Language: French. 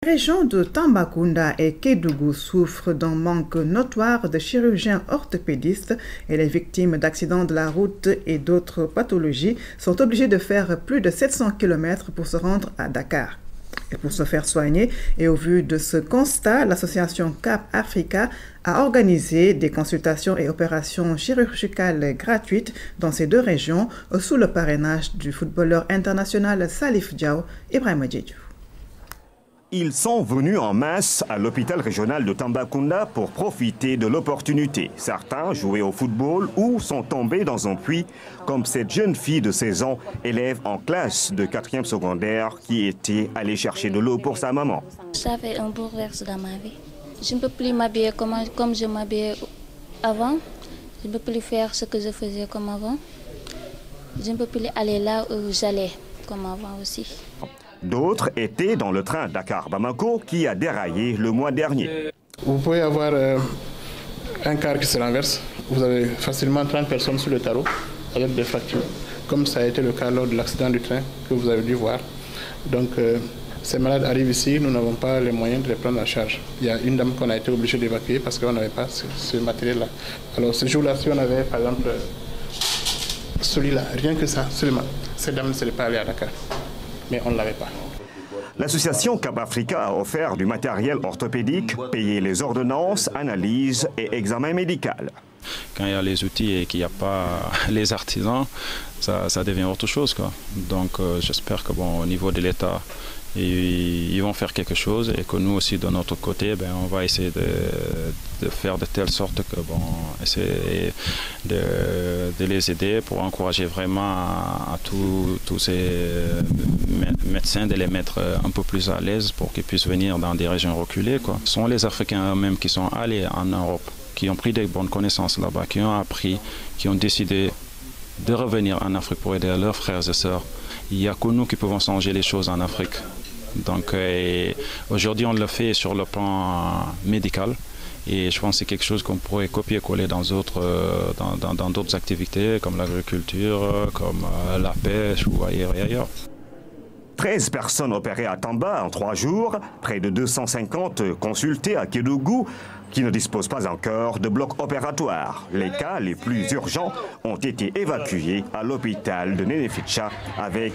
Les régions de Tambacounda et Kédougou souffrent d'un manque notoire de chirurgiens orthopédistes et les victimes d'accidents de la route et d'autres pathologies sont obligées de faire plus de 700 km pour se rendre à Dakar. Et pour se faire soigner, et au vu de ce constat, l'association Cap Africa a organisé des consultations et opérations chirurgicales gratuites dans ces deux régions sous le parrainage du footballeur international Salif Diao, Ibrahima Diédhiou. Ils sont venus en masse à l'hôpital régional de Tambacounda pour profiter de l'opportunité. Certains jouaient au football ou sont tombés dans un puits, comme cette jeune fille de 16 ans, élève en classe de 4e secondaire, qui était allée chercher de l'eau pour sa maman. Ça fait un bouleverse dans ma vie. Je ne peux plus m'habiller comme je m'habillais avant. Je ne peux plus faire ce que je faisais comme avant. Je ne peux plus aller là où j'allais comme avant aussi. D'autres étaient dans le train Dakar-Bamako qui a déraillé le mois dernier. Vous pouvez avoir un car qui se renverse. Vous avez facilement 30 personnes sur le tarot avec des fractures, comme ça a été le cas lors de l'accident du train que vous avez dû voir. Donc ces malades arrivent ici, nous n'avons pas les moyens de les prendre en charge. Il y a une dame qu'on a été obligé d'évacuer parce qu'on n'avait pas ce matériel-là. Alors ce jour-là, si on avait par exemple celui-là, rien que ça, seulement, cette dame ne serait pas allée à Dakar. Mais on ne l'avait pas. L'association Cap Africa a offert du matériel orthopédique, payé les ordonnances, analyses et examens médicaux. Quand il y a les outils et qu'il n'y a pas les artisans, ça devient autre chose, quoi. Donc j'espère que au niveau de l'État, ils vont faire quelque chose et que nous aussi de notre côté, on va essayer de faire de telle sorte que essayer de les aider pour encourager vraiment à tous ces médecins de les mettre un peu plus à l'aise pour qu'ils puissent venir dans des régions reculées, quoi. Ce sont les Africains eux-mêmes qui sont allés en Europe, qui ont pris des bonnes connaissances là-bas, qui ont appris, qui ont décidé de revenir en Afrique pour aider leurs frères et sœurs. Il n'y a que nous qui pouvons changer les choses en Afrique. Donc aujourd'hui on le fait sur le plan médical et je pense que c'est quelque chose qu'on pourrait copier-coller dans d'autres activités comme l'agriculture, comme la pêche ou ailleurs et ailleurs. 13 personnes opérées à Tamba en 3 jours, près de 250 consultés à Kédougou, qui ne disposent pas encore de bloc opératoire. Les cas les plus urgents ont été évacués à l'hôpital de Nénéfitcha avec